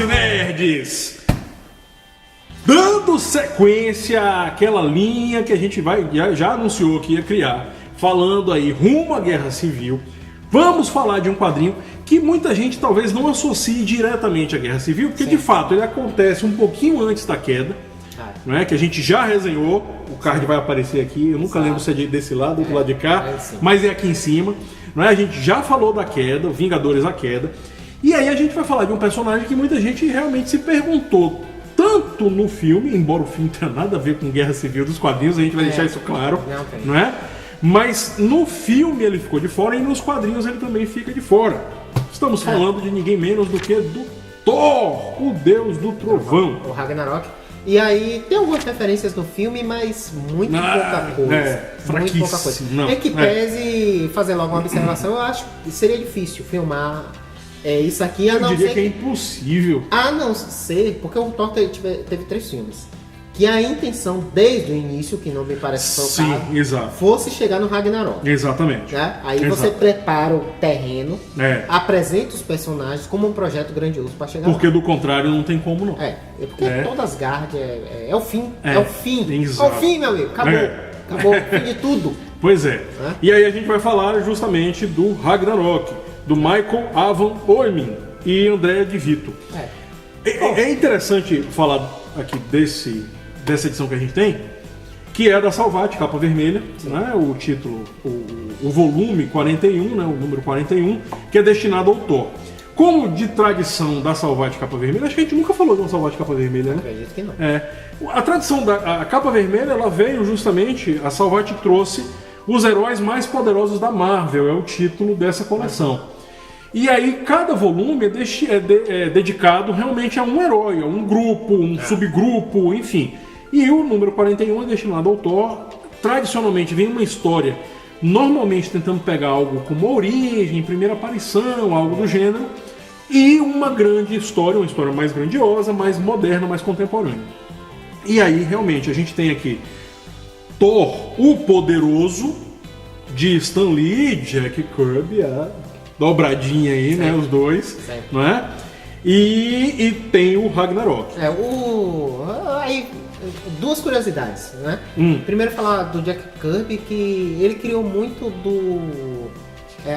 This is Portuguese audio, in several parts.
Cinerds! Dando sequência àquela linha que a gente já anunciou que ia criar, falando aí rumo à Guerra Civil, vamos falar de um quadrinho que muita gente talvez não associe diretamente à Guerra Civil, porque de fato ele acontece um pouquinho antes da queda, não é? Que a gente já resenhou, o card vai aparecer aqui, eu nunca lembro se é desse lado ou do lado de cá, mas é aqui em cima, não é? A gente já falou da queda, Vingadores a Queda, e aí a gente vai falar de um personagem que muita gente realmente se perguntou, tanto no filme, embora o filme tenha nada a ver com Guerra Civil dos quadrinhos, a gente vai deixar isso claro, não é? Mas no filme ele ficou de fora e nos quadrinhos ele também fica de fora. Estamos falando de ninguém menos do que do Thor, o deus do trovão. O Ragnarok. E aí tem algumas referências no filme, mas muito pouca coisa. Muito pouca coisa. Em que pese fazer logo uma observação, eu acho que seria difícil filmar isso aqui. Eu diria que é impossível. A não ser, porque o Thor teve 3 filmes. Que a intenção desde o início, que não me parece que foi o caso, fosse chegar no Ragnarok. Exatamente. Né? Aí você prepara o terreno, apresenta os personagens como um projeto grandioso para chegar porque lá. Do contrário não tem como não. Porque toda Asgard é o fim. É o fim. Exato. É o fim, meu amigo. Acabou. Acabou. O fim de tudo. Pois é. E aí a gente vai falar justamente do Ragnarok, do Michael Avon Oeming e Andrea Di Vito. É interessante falar aqui dessa edição que a gente tem, que é da Salvat, capa vermelha, né? O título, o volume 41, né? O número 41, que é destinado ao Thor. Como de tradição da Salvat capa vermelha, acho que a gente nunca falou de uma Salvat capa vermelha, né? Acredito que não. A tradição da capa vermelha, ela veio justamente, a Salvat trouxe os heróis mais poderosos da Marvel, é o título dessa coleção. E aí cada volume é dedicado realmente a um herói, a um grupo, um subgrupo, enfim. E o número 41 é destinado ao Thor. Tradicionalmente vem uma história, normalmente tentando pegar algo como a origem, primeira aparição, algo do gênero. E uma grande história, uma história mais grandiosa, mais moderna, mais contemporânea. E aí realmente a gente tem aqui Thor, o Poderoso, de Stan Lee, Jack Kirby, dobradinha aí, né, os dois, não é? E tem o Ragnarok. Aí, duas curiosidades, né? Primeiro falar do Jack Kirby, que ele criou muito do...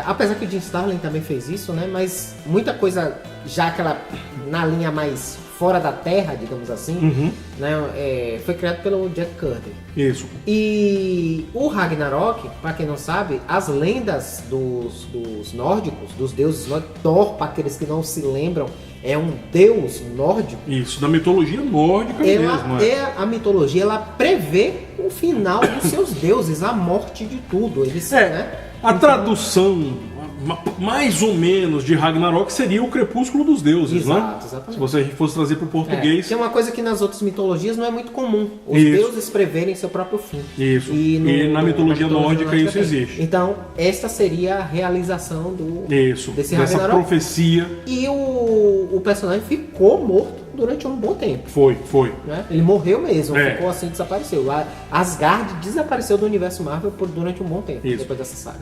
apesar que o Jim Starlin também fez isso, né? Mas muita coisa já aquela na linha mais fora da Terra, digamos assim, né? Foi criado pelo Jack Kirby. Isso. E o Ragnarok, para quem não sabe, as lendas dos nórdicos, dos deuses nórdicos, Thor, para aqueles que não se lembram, é um deus nórdico. Isso, da mitologia nórdica mesmo. A mitologia, ela prevê o final dos seus deuses, a morte de tudo. Eles, né? A tradução, mais ou menos, de Ragnarok seria o crepúsculo dos deuses, né? Exatamente. Se você fosse trazer para o português. Que é uma coisa que nas outras mitologias não é muito comum. Os deuses preverem seu próprio fim. Isso. E na mitologia nórdica isso existe. Então, esta seria a realização desse Ragnarok. Dessa profecia. E o personagem ficou morto durante um bom tempo. Foi. Né? Ele morreu mesmo, ficou assim, desapareceu. Asgard desapareceu do universo Marvel durante um bom tempo, depois dessa saga.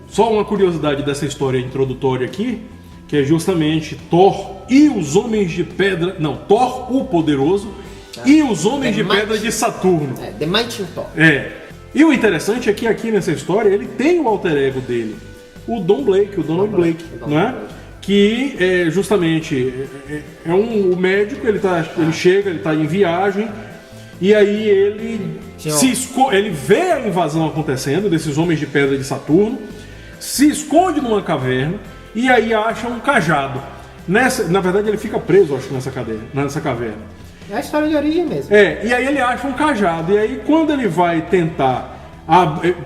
Só uma curiosidade dessa história introdutória aqui, que é justamente Thor e os Homens de Pedra... Não, Thor, o Poderoso, e os Homens de Pedra de Saturno. The Mighty Thor. E o interessante é que aqui nessa história ele tem o alter ego dele, o Donald Blake, não é? Que é justamente um médico, ele chega, ele está em viagem, e aí ele vê a invasão acontecendo desses Homens de Pedra de Saturno, se esconde numa caverna e aí acha um cajado. Na verdade ele fica preso, acho, nessa caverna. É a história de origem mesmo. E aí ele acha um cajado, e aí quando ele vai tentar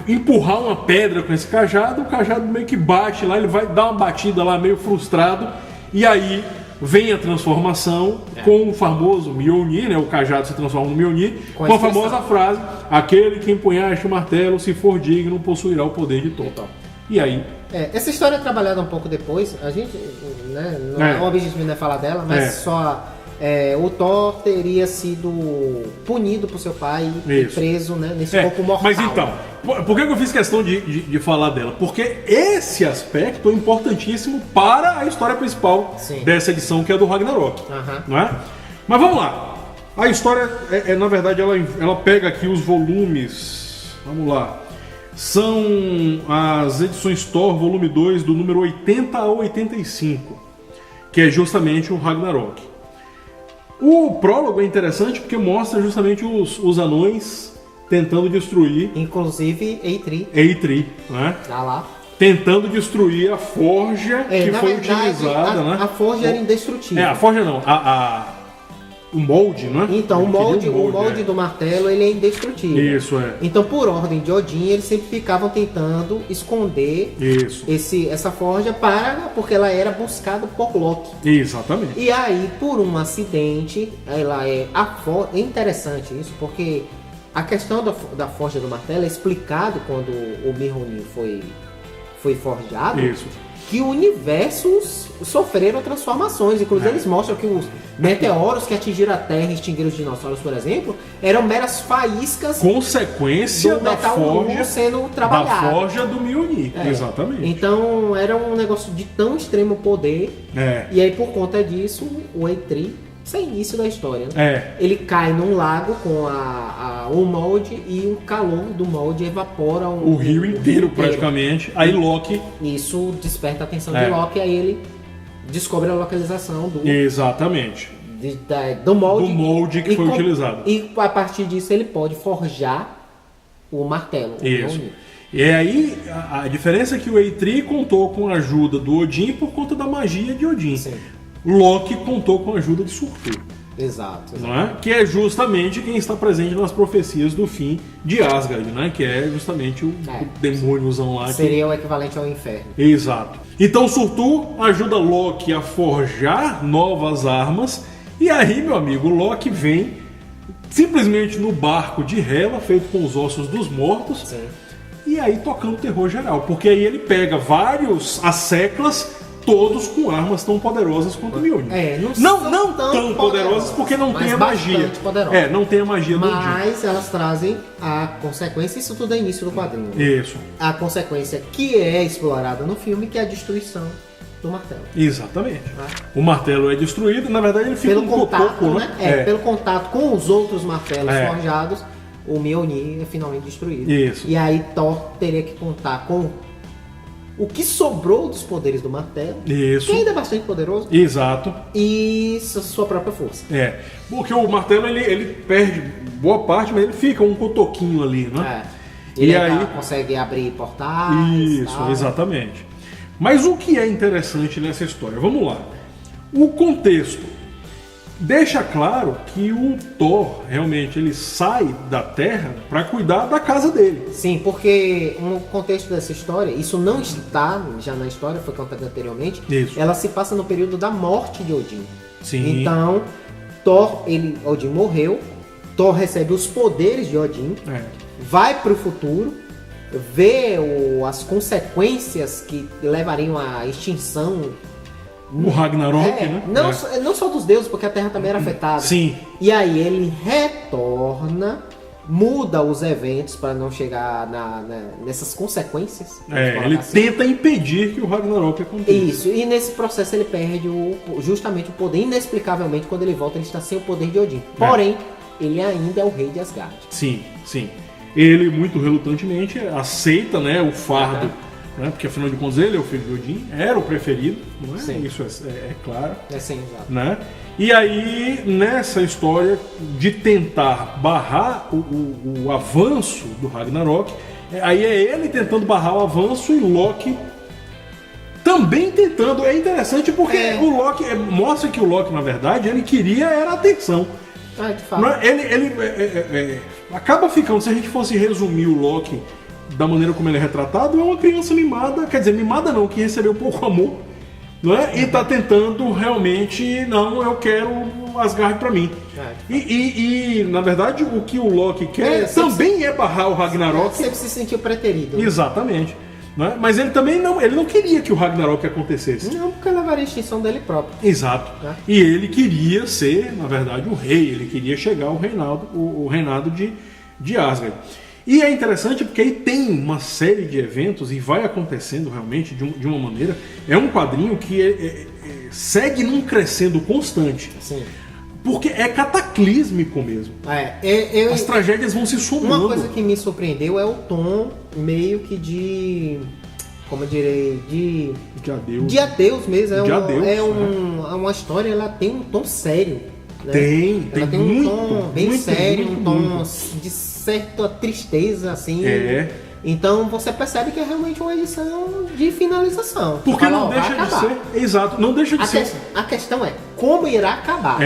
empurrar uma pedra com esse cajado, o cajado meio que bate lá, ele vai dar uma batida lá meio frustrado, e aí vem a transformação com o famoso Mjolnir, né? O cajado se transforma no Mjolnir, com a famosa frase: aquele que empunhar este martelo, se for digno, possuirá o poder de Thor. E aí? Essa história é trabalhada um pouco depois, a gente, né, não é o objetivo não é falar dela, mas só o Thor teria sido punido por seu pai e preso, né, nesse corpo mortal. Mas então, por que eu fiz questão de falar dela? Porque esse aspecto é importantíssimo para a história principal dessa edição, que é do Ragnarok. Não é? Mas vamos lá. A história, na verdade, ela pega aqui os volumes. Vamos lá. São as edições Thor, volume 2, do número 80 ao 85, que é justamente o Ragnarok. O prólogo é interessante porque mostra justamente os anões tentando destruir... Inclusive Eitri. Eitri, né? Tá lá. Tentando destruir a forja que foi utilizada, né? A forja era indestrutível. A forja não, o molde, né? Então, o molde do martelo, ele é indestrutível. Isso, é. Então, por ordem de Odin, eles sempre ficavam tentando esconder essa forja porque ela era buscada por Loki. Exatamente. E aí, por um acidente, é interessante isso, porque a questão da forja do martelo é explicado quando o Mjolnir foi forjado. Isso. Que universos sofreram transformações. Inclusive, eles mostram que os meteoros que atingiram a Terra e extinguiram os dinossauros, por exemplo, eram meras faíscas. Consequência do da metal forja sendo trabalhado. Da forja do Mjolnir. Exatamente. Então, era um negócio de tão extremo poder. E aí, por conta disso, o Eitri, isso é início da história, né? Ele cai num lago com o molde e o calor do molde evapora o rio inteiro praticamente. Aí Loki... Isso desperta a atenção de Loki, aí ele descobre a localização do... Exatamente. Do molde. Do molde que foi utilizado. E a partir disso ele pode forjar o martelo. Isso. E aí a diferença é que o Eitri contou com a ajuda do Odin por conta da magia de Odin. Sim. Loki contou com a ajuda de Surtur. Exato. Não é? Que é justamente quem está presente nas profecias do fim de Asgard, né? Que é justamente o demôniozão lá. Seria o equivalente ao inferno. Exato. Então Surtur ajuda Loki a forjar novas armas. E aí, meu amigo, Loki vem simplesmente no barco de Hela, feito com os ossos dos mortos. Sim. E aí tocando terror geral. Porque aí ele pega vários asseclas, todos com armas tão poderosas quanto o Mjolnir. Não tão poderosas porque não tem a magia. Não tem a magia do Odin. Mas elas trazem a consequência, isso tudo é início do quadrinho. Isso. A consequência que é explorada no filme, que é a destruição do martelo. Exatamente. O martelo é destruído, na verdade ele fica pelo contato, cotoco, né? Pelo contato com os outros martelos forjados, o Mjolnir é finalmente destruído. Isso. E aí Thor teria que contar com o que sobrou dos poderes do martelo, isso, que ainda é bastante poderoso. Exato. E sua própria força. Porque o martelo ele perde boa parte, mas ele fica um cotoquinho ali, né? Ele aí consegue abrir portais. Isso, exatamente. Mas o que é interessante nessa história? Vamos lá. O contexto deixa claro que o Thor realmente ele sai da Terra para cuidar da casa dele. Sim, porque no contexto dessa história, isso não está já na história, foi contado anteriormente. Isso. Ela se passa no período da morte de Odin. Sim. Então, Odin morreu, Thor recebe os poderes de Odin, vai para o futuro, vê as consequências que levariam à extinção. O Ragnarok, né? Não só dos deuses, porque a Terra também era afetada. Sim. E aí ele retorna, muda os eventos para não chegar nessas consequências. Ele tenta impedir que o Ragnarok aconteça. Isso, e nesse processo ele perde justamente o poder. Inexplicavelmente, quando ele volta, ele está sem o poder de Odin. Porém, ele ainda é o rei de Asgard. Sim, sim. Ele, muito relutantemente, aceita, né, o fardo. Né? Porque afinal de contas ele é o filho de Odin, era o preferido, não é? Sim. Isso é claro. Sim, exato. Né? E aí, nessa história de tentar barrar o avanço do Ragnarok, aí é ele tentando barrar o avanço e Loki também tentando. É interessante porque o Loki mostra que o Loki, na verdade, ele queria era atenção. De fato. Ele acaba ficando, se a gente fosse resumir o Loki da maneira como ele é retratado, é uma criança mimada, quer dizer, mimada não, que recebeu pouco amor, não é? E tá tentando realmente, não, eu quero Asgard pra mim. E na verdade, o que o Loki quer também é barrar o Ragnarok. Sempre se sentiu preterido. Exatamente. né? Mas ele também não queria que o Ragnarok acontecesse. Não, porque levaria a extinção dele próprio. Exato. Né? E ele queria ser, na verdade, o rei. Ele queria chegar ao reinado de Asgard. E é interessante porque aí tem uma série de eventos e vai acontecendo realmente de uma maneira. É um quadrinho que segue num crescendo constante. Sim. Porque é cataclísmico mesmo. As tragédias vão se somando. Uma coisa que me surpreendeu é o tom meio que de... Como eu direi? De adeus. De adeus mesmo. É uma história, ela tem um tom sério. Né? Tem um tom bem sério, muito, um tom muito. de certa tristeza, assim. Então você percebe que é realmente uma edição de finalização. Porque não deixa de ser. Exato, não deixa de ser. A questão é como irá acabar.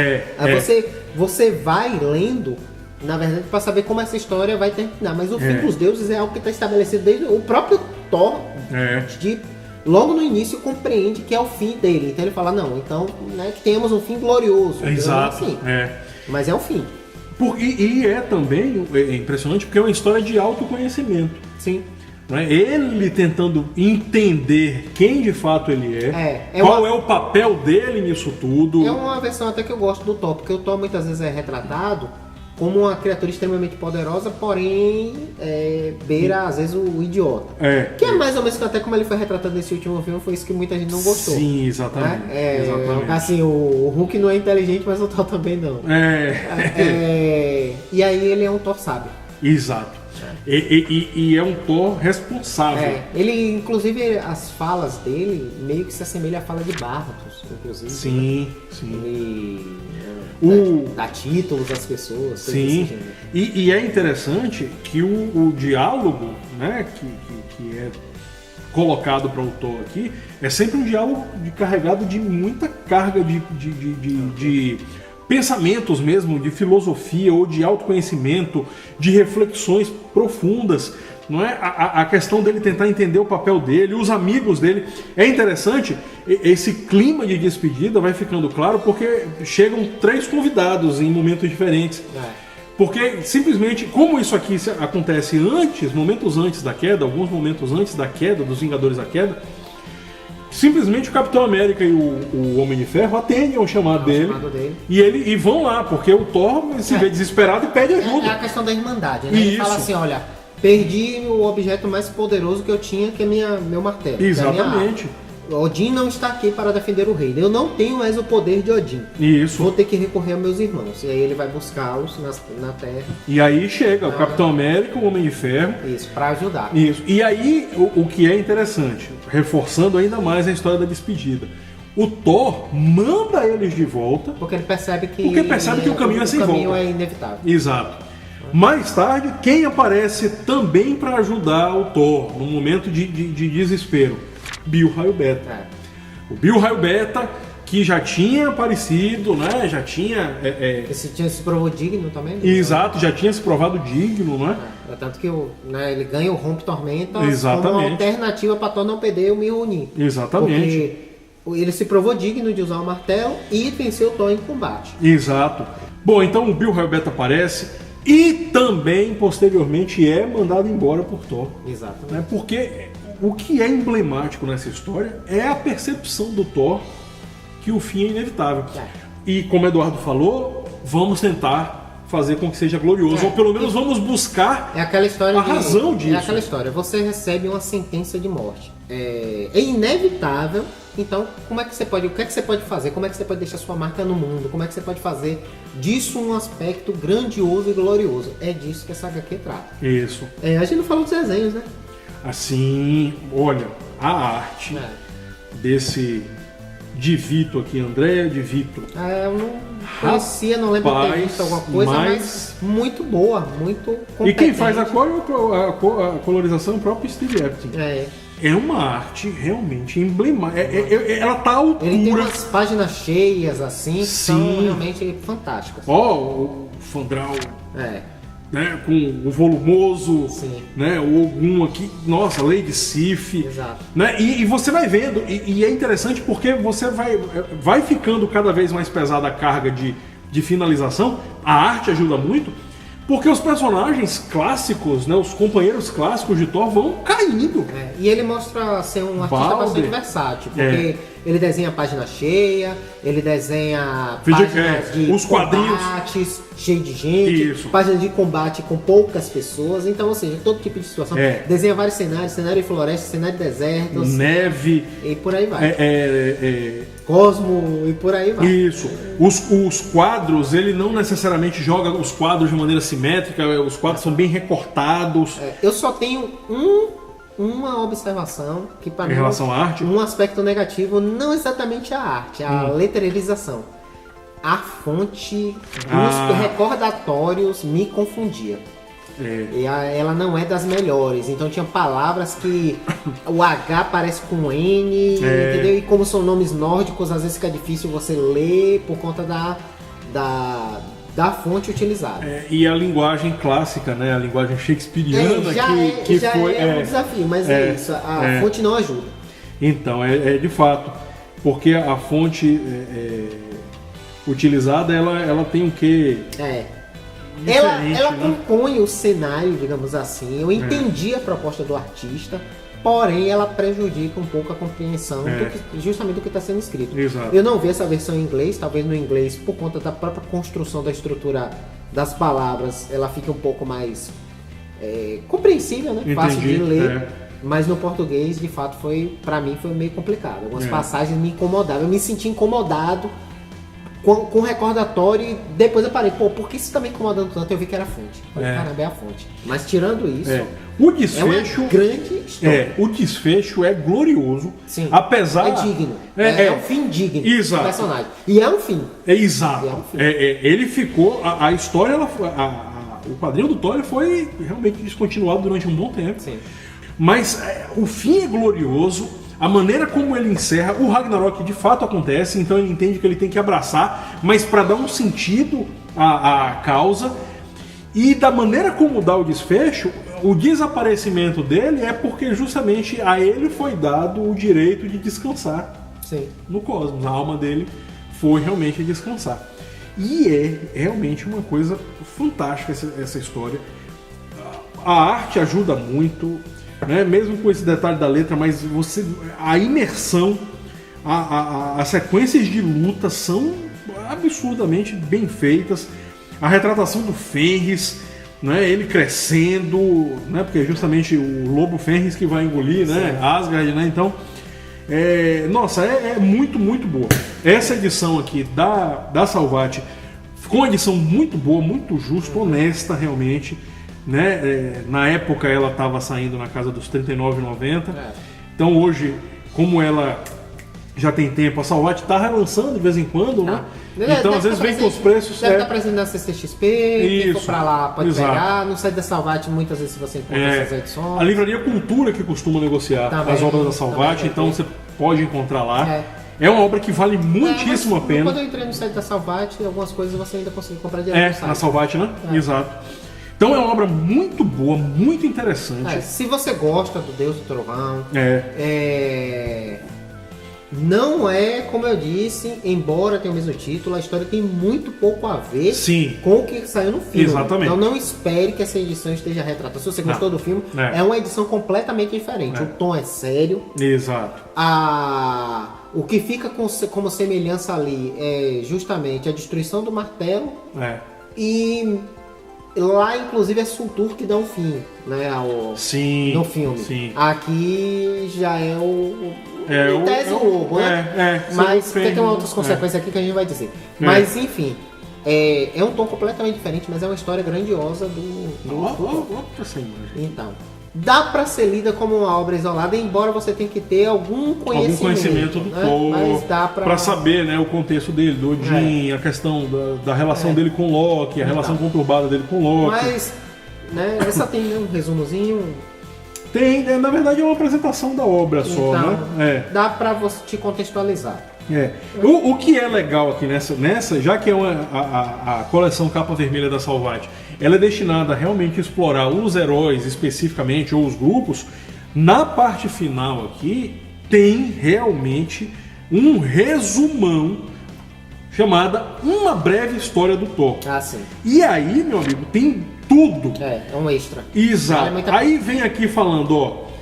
Você vai lendo, na verdade, para saber como essa história vai terminar. Mas o fim dos deuses é algo que está estabelecido desde o próprio Thor. Logo no início compreende que é o fim dele. Então ele fala, não, então que tenhamos um fim glorioso. Exato. Assim. Mas é o fim. E é também impressionante porque é uma história de autoconhecimento. Sim. Ele tentando entender quem de fato ele qual é o papel dele nisso tudo. É uma versão até que eu gosto do Thor, porque o Thor muitas vezes é retratado como uma criatura extremamente poderosa, porém beira às vezes o idiota. Que é mais ou menos até como ele foi retratado nesse último filme, foi isso que muita gente não gostou. Sim, exatamente. Exatamente. Assim, o Hulk não é inteligente, mas o Thor também não. E aí ele é um Thor sábio. Exato. E é um Thor responsável. Ele, inclusive, as falas dele meio que se assemelha à fala de Bartos, inclusive. Sim, né? sim. Ele dá títulos às pessoas. Sim. E é interessante que o diálogo, né, que é colocado para o Thor aqui, é sempre um diálogo carregado de muita carga de pensamentos mesmo, de filosofia ou de autoconhecimento, de reflexões profundas, não é? A questão dele tentar entender o papel dele, os amigos dele. É interessante, esse clima de despedida vai ficando claro porque chegam 3 convidados em momentos diferentes. Porque simplesmente, como isso aqui acontece momentos antes da queda, alguns momentos antes da queda, dos Vingadores da Queda, simplesmente o Capitão América e o Homem de Ferro atendem ao chamado dele. E vão lá, porque o Thor se vê desesperado e pede ajuda. É a questão da irmandade, né? Ele fala assim, olha, perdi o objeto mais poderoso que eu tinha, que é meu martelo. Exatamente. Odin não está aqui para defender o reino. Eu não tenho mais o poder de Odin. Isso. Vou ter que recorrer aos meus irmãos. E aí ele vai buscá-los na Terra. E aí chega o Capitão América, o Homem de Ferro. Isso, para ajudar. Isso. E aí, o que é interessante, reforçando ainda mais a história da despedida, o Thor manda eles de volta. Porque ele percebe que o caminho é sem volta. O caminho é inevitável. Exato. Mais tarde, quem aparece também para ajudar o Thor no momento de desespero? Bill Raio Beta. O Bill Raio Beta, que já tinha aparecido, né? Já tinha... Tinha se provou digno também. Né? Exato, já tinha se provado digno, né? Tanto que ele ganha o Rompe Tormenta como uma alternativa para Thor não perder o Mjolnir. Exatamente. Porque ele se provou digno de usar o martelo e venceu o Thor em combate. Exato. Bom, então o Bill Raio Beta aparece e também, posteriormente, é mandado embora por Thor. Exatamente. Né? Porque... O que é emblemático nessa história é a percepção do Thor que o fim é inevitável. E como o Eduardo falou, vamos tentar fazer com que seja glorioso, ou pelo menos vamos buscar a razão disso. É aquela história, você recebe uma sentença de morte. É inevitável, então o que é que você pode fazer? Como é que você pode deixar sua marca no mundo? Como é que você pode fazer disso um aspecto grandioso e glorioso? É disso que essa HQ trata. Isso. A gente não falou dos desenhos, né? Assim, olha, a arte desse de Vito aqui, André de Vito. Eu não conhecia, não lembro de ter visto alguma coisa, mas muito boa, muito competente. E quem faz a colorização é o próprio Steve Epting. É uma arte realmente emblemática. Ela tá à altura. Ele tem umas páginas cheias assim, que são realmente fantásticas. O Fandral. Né, com o volumoso, né, o Ogum aqui, nossa, Lady Sif, né, e você vai vendo, e é interessante porque você vai ficando cada vez mais pesada a carga de finalização, a arte ajuda muito, Porque os personagens clássicos, né, os companheiros clássicos de Thor vão caindo. E ele mostra ser um artista bastante versátil, porque ele desenha página cheia, ele desenha páginas de os quadrinhos combates, cheio de gente, páginas de combate com poucas pessoas, então, ou seja, todo tipo de situação. Desenha vários cenários, cenário de floresta, cenário de desertos, neve, e por aí vai. Cosmo, e por aí vai. Isso. Os quadros, ele não necessariamente joga os quadros de maneira simétrica, os quadros são bem recortados. Eu só tenho uma observação que para mim, em relação à arte, um aspecto negativo, não exatamente a arte, a letrerização. A fonte dos recordatórios me confundia. E ela não é das melhores, então tinha palavras que o H parece com N, entendeu? E como são nomes nórdicos, às vezes fica difícil você ler por conta da fonte utilizada. E a linguagem clássica, né? A linguagem shakespeariana que foi um desafio, mas isso, a fonte não ajuda. Então, de fato, porque a fonte utilizada, ela tem o quê? Ela compõe o cenário, digamos assim. Eu entendi a proposta do artista, porém ela prejudica um pouco a compreensão justamente do que está sendo escrito. Exato. Eu não vi essa versão em inglês, talvez no inglês, por conta da própria construção da estrutura das palavras, ela fica um pouco mais compreensível, né? Fácil de ler. Mas no português, de fato, para mim foi meio complicado. Algumas passagens me incomodavam. Eu me senti incomodado com recordatório e depois eu parei, por que isso tá me incomodando tanto? Eu vi que era a fonte. Caramba, é a fonte. Mas tirando isso, o desfecho, uma grande história. O desfecho é glorioso. Sim. Apesar... É digno. É um fim digno do personagem. E é um fim. Exato. Ele ficou... A história, o quadrinho do Thor foi realmente descontinuado durante um bom tempo. Sim. Mas o fim é glorioso. A maneira como ele encerra, o Ragnarok de fato acontece, então ele entende que ele tem que abraçar, mas para dar um sentido à causa. E da maneira como dá o desfecho, o desaparecimento dele é porque justamente a ele foi dado o direito de descansar no cosmos. A alma dele foi realmente descansar. E é realmente uma coisa fantástica essa história. A arte ajuda muito, né? Mesmo com esse detalhe da letra, mas a imersão, as sequências de luta são absurdamente bem feitas. A retratação do Fenris, né? Ele crescendo, né? Porque é justamente o lobo Fenris que vai engolir, né? Asgard, né? Então, nossa, é muito, muito boa. Essa edição aqui da Salvat ficou uma edição muito boa, muito justa, honesta realmente. Né? Na época ela estava saindo na casa dos R$ 39,90. Então hoje, como ela já tem tempo, a Salvat está relançando de vez em quando, né? Então às vezes vem com os preços. Deve estar presente na CCXP, quem for pra lá pode pegar. No site da Salvat muitas vezes você encontra essas edições. A Livraria Cultura que costuma negociar as obras da Salvat, então você pode encontrar lá. É uma obra que vale muitíssimo a pena. Quando eu entrei no site da Salvat, algumas coisas você ainda consegue comprar direto no site. Na Salvat, né? Exato. Então é uma obra muito boa, muito interessante. Se você gosta do Deus do Trovão, não é, como eu disse, embora tenha o mesmo título, a história tem muito pouco a ver com o que saiu no filme. Exatamente. Então não espere que essa edição esteja retratando. Se você gostou do filme, é uma edição completamente diferente. O tom é sério. Exato. O que fica como semelhança ali é justamente a destruição do martelo e... Lá, inclusive, é Surtur que dá um fim, né, no filme. Sim. Aqui já é em tese o lobo, né? Mas tem uma outras consequências aqui que a gente vai dizer. Mas, enfim, é um tom completamente diferente, mas é uma história grandiosa do Então, dá pra ser lida como uma obra isolada, embora você tenha que ter algum conhecimento do Thor, mas dá pra saber, né, o contexto dele, do Odin, a questão da relação dele com Loki, a relação conturbada dele com Loki. Mas, né, essa tem um resumozinho. Tem, na verdade é uma apresentação da obra só, né? Dá pra você te contextualizar. O que é legal aqui nessa, já que é a coleção Capa Vermelha da Salvat, ela é destinada a realmente explorar os heróis especificamente, ou os grupos. Na parte final aqui, tem realmente um resumão chamada Uma Breve História do Thor. Ah, sim. E aí, meu amigo, tem tudo. É um extra. Exato. Aí vem aqui falando, ó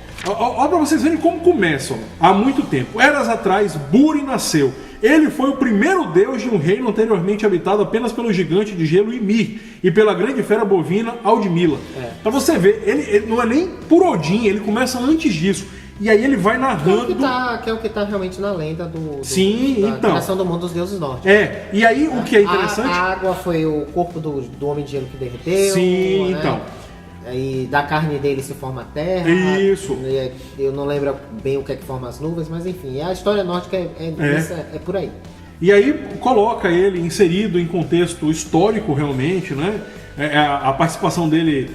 pra vocês verem como começam. Há muito tempo. Eras atrás, Búri nasceu. Ele foi o primeiro deus de um reino anteriormente habitado apenas pelo gigante de gelo Ymir e pela grande fera bovina Aldmila. Pra você ver, ele não é nem por Odin, ele começa antes disso. E aí ele vai narrando... Que é o que tá realmente na lenda da então, criação do mundo dos deuses nórdicos. E aí o que é interessante... A água foi o corpo do homem de gelo que derreteu. Sim, né? Então. E da carne dele se forma a terra. Isso. Eu não lembro bem o que é que forma as nuvens, mas enfim, a história nórdica é por aí. E aí coloca ele inserido em contexto histórico realmente, né? A participação dele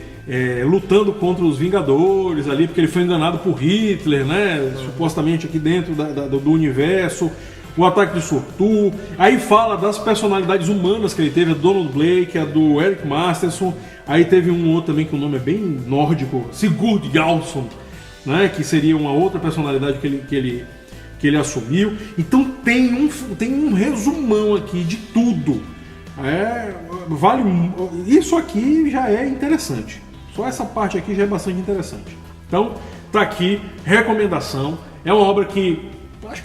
lutando contra os Vingadores ali, porque ele foi enganado por Hitler, né? Supostamente aqui dentro do universo. O ataque de Surtur. Aí fala das personalidades humanas que ele teve, a Donald Blake, a do Eric Masterson. Aí teve um outro também que o nome é bem nórdico, Sigurd Jarlsson, né? Que seria uma outra personalidade que ele assumiu. Então tem um resumão aqui de tudo. Isso aqui já é interessante. Só essa parte aqui já é bastante interessante. Então, tá aqui, recomendação. É uma obra que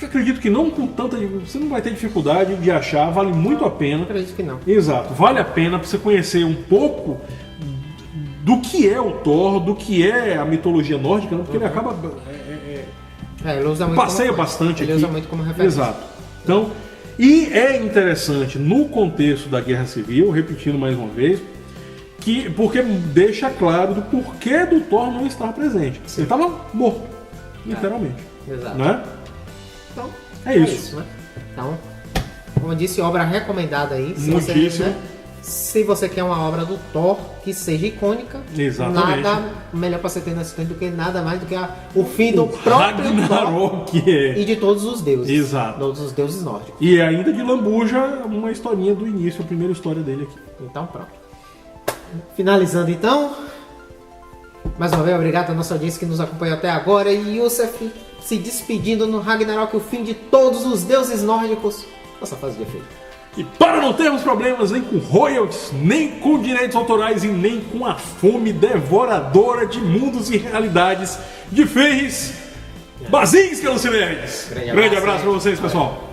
acredito que não com tanta... Você não vai ter dificuldade de achar, vale muito a pena. Acredito que não. Exato, vale a pena para você conhecer um pouco do que é o Thor, do que é a mitologia nórdica, porque ele acaba... ele usa muito passeia bastante aqui. Ele usa muito como referência. Exato. Então, e é interessante no contexto da Guerra Civil, repetindo mais uma vez, porque deixa claro do porquê do Thor não estar presente. Sim. Ele estava morto, literalmente. Exato. Né? Então, é isso. Né? Então, como eu disse, obra recomendada aí. Muitíssimo. Se você quer uma obra do Thor que seja icônica, exatamente, nada melhor para você ter nesse tempo do que nada mais do que o fim do próprio Ragnarok Thor e de todos os deuses. Exato. Todos os deuses nórdicos. E ainda de lambuja, uma historinha do início, a primeira história dele aqui. Então, pronto. Finalizando então, mais uma vez, obrigado à nossa audiência que nos acompanhou até agora. E Youssef se despedindo no Ragnarok, o fim de todos os deuses nórdicos. Nossa fase de efeito. E para não termos problemas nem com royalties, nem com direitos autorais e nem com a fome devoradora de mundos e realidades de Ferris, Basinski, Lucinedes. Grande abraço para vocês, pessoal.